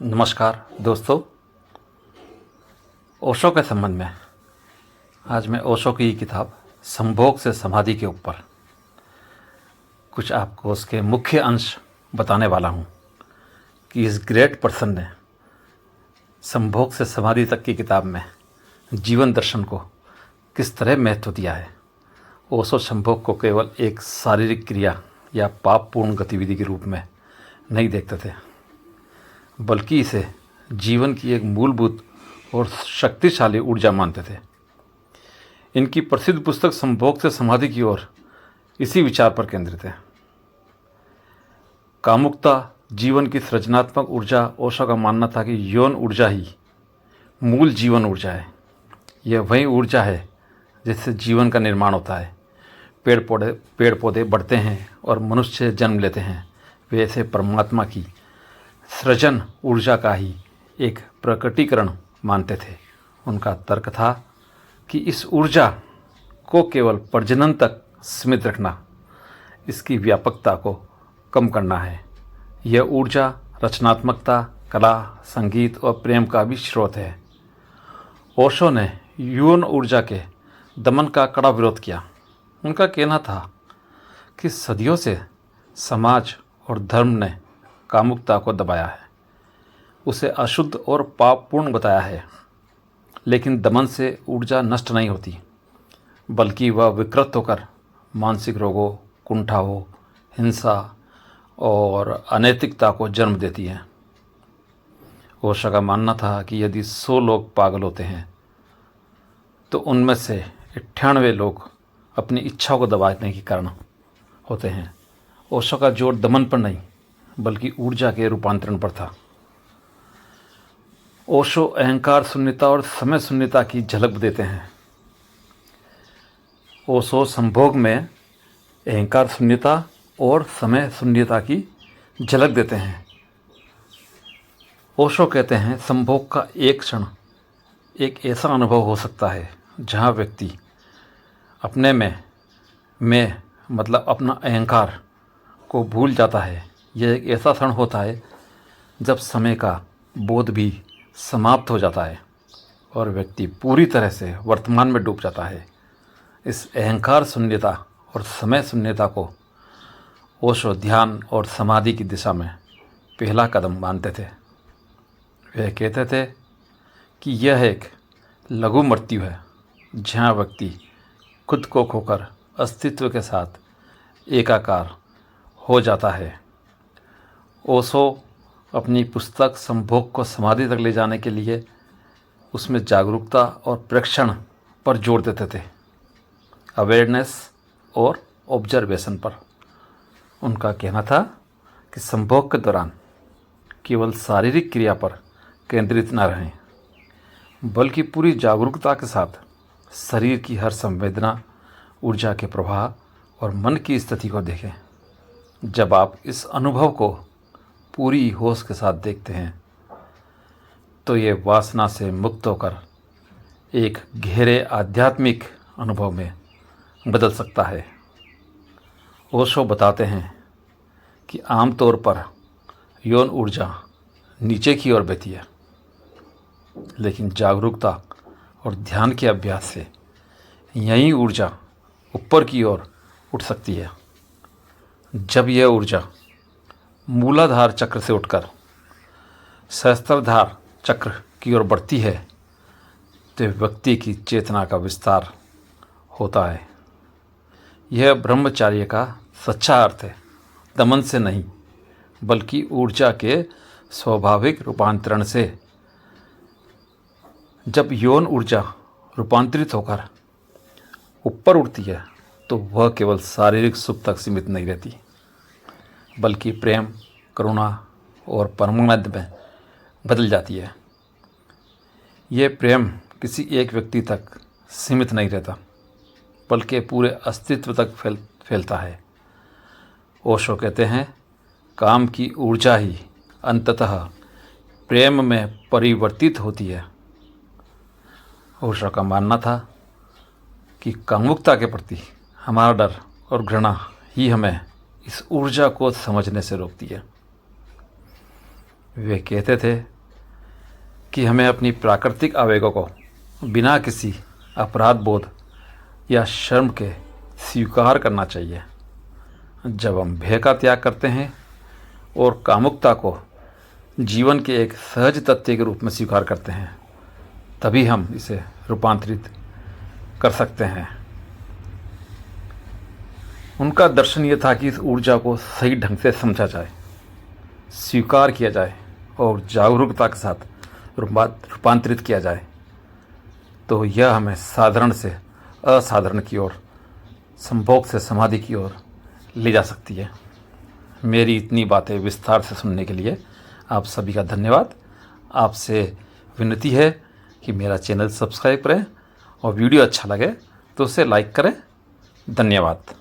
नमस्कार दोस्तों। ओशो के संबंध में आज मैं ओशो की किताब संभोग से समाधि के ऊपर कुछ आपको उसके मुख्य अंश बताने वाला हूँ कि इस ग्रेट पर्सन ने संभोग से समाधि तक की किताब में जीवन दर्शन को किस तरह महत्व दिया है। ओशो संभोग को केवल एक शारीरिक क्रिया या पापपूर्ण गतिविधि के रूप में नहीं देखते थे, बल्कि इसे जीवन की एक मूलभूत और शक्तिशाली ऊर्जा मानते थे। इनकी प्रसिद्ध पुस्तक संभोग से समाधि की ओर इसी विचार पर केंद्रित है। कामुकता जीवन की सृजनात्मक ऊर्जा। ओशो का मानना था कि यौन ऊर्जा ही मूल जीवन ऊर्जा है। यह वही ऊर्जा है जिससे जीवन का निर्माण होता है। पेड़ पौधे बढ़ते हैं और मनुष्य जन्म लेते हैं। वे ऐसे परमात्मा की सृजन ऊर्जा का ही एक प्रकटीकरण मानते थे। उनका तर्क था कि इस ऊर्जा को केवल प्रजनन तक सीमित रखना, इसकी व्यापकता को कम करना है। यह ऊर्जा रचनात्मकता, कला, संगीत और प्रेम का भी स्रोत है। ओशो ने यौन ऊर्जा के दमन का कड़ा विरोध किया। उनका कहना था कि सदियों से समाज और धर्म ने कामुकता को दबाया है, उसे अशुद्ध और पापपूर्ण बताया है। लेकिन दमन से ऊर्जा नष्ट नहीं होती, बल्कि वह विकृत होकर मानसिक रोगों, कुंठाओं, हिंसा और अनैतिकता को जन्म देती है। ओशो का मानना था कि यदि 100 लोग पागल होते हैं तो उनमें से 98 लोग अपनी इच्छा को दबाने के कारण होते हैं। ओशो का जोर दमन पर नहीं बल्कि ऊर्जा के रूपांतरण पर था। ओशो अहंकार शून्यता और समय शून्यता की झलक देते हैं। ओशो संभोग में अहंकार शून्यता और समय शून्यता की झलक देते हैं। ओशो कहते हैं संभोग का एक क्षण एक ऐसा अनुभव हो सकता है जहाँ व्यक्ति अपने में मतलब अपना अहंकार को भूल जाता है। यह एक ऐसा क्षण होता है जब समय का बोध भी समाप्त हो जाता है और व्यक्ति पूरी तरह से वर्तमान में डूब जाता है। इस अहंकार शून्यता और समय शून्यता को ओशो ध्यान और समाधि की दिशा में पहला कदम मानते थे। वे कहते थे कि यह एक लघु मृत्यु है जहाँ व्यक्ति खुद को खोकर अस्तित्व के साथ एकाकार हो जाता है। ओशो अपनी पुस्तक संभोग को समाधि तक ले जाने के लिए उसमें जागरूकता और प्रेक्षण पर जोर देते थे, अवेयरनेस और ऑब्जर्वेशन पर। उनका कहना था कि संभोग के दौरान केवल शारीरिक क्रिया पर केंद्रित न रहें, बल्कि पूरी जागरूकता के साथ शरीर की हर संवेदना, ऊर्जा के प्रवाह और मन की स्थिति को देखें। जब आप इस अनुभव को पूरी होश के साथ देखते हैं तो ये वासना से मुक्त होकर एक गहरे आध्यात्मिक अनुभव में बदल सकता है। ओशो बताते हैं कि आमतौर पर यौन ऊर्जा नीचे की ओर बहती है, लेकिन जागरूकता और ध्यान के अभ्यास से यही ऊर्जा ऊपर की ओर उठ सकती है। जब यह ऊर्जा मूलाधार चक्र से उठकर सहस्त्रधार चक्र की ओर बढ़ती है तो व्यक्ति की चेतना का विस्तार होता है। यह ब्रह्मचर्य का सच्चा अर्थ है, दमन से नहीं बल्कि ऊर्जा के स्वाभाविक रूपांतरण से। जब यौन ऊर्जा रूपांतरित होकर ऊपर उठती है तो वह केवल शारीरिक सुख तक सीमित नहीं रहती, बल्कि प्रेम, करुणा और परमानंद में बदल जाती है। यह प्रेम किसी एक व्यक्ति तक सीमित नहीं रहता, बल्कि पूरे अस्तित्व तक फैलता है। ओशो कहते हैं काम की ऊर्जा ही अंततः प्रेम में परिवर्तित होती है। ओशो का मानना था कि कामुकता के प्रति हमारा डर और घृणा ही हमें इस ऊर्जा को समझने से रोकती है। वे कहते थे कि हमें अपनी प्राकृतिक आवेगों को बिना किसी अपराध बोध या शर्म के स्वीकार करना चाहिए। जब हम भय का त्याग करते हैं और कामुकता को जीवन के एक सहज तथ्य के रूप में स्वीकार करते हैं, तभी हम इसे रूपांतरित कर सकते हैं। उनका दर्शन ये था कि इस ऊर्जा को सही ढंग से समझा जाए, स्वीकार किया जाए और जागरूकता के साथ रूपांतरित किया जाए, तो यह हमें साधारण से असाधारण की ओर, संभोग से समाधि की ओर ले जा सकती है। मेरी इतनी बातें विस्तार से सुनने के लिए आप सभी का धन्यवाद। आपसे विनती है कि मेरा चैनल सब्सक्राइब करें और वीडियो अच्छा लगे तो उसे लाइक करें। धन्यवाद।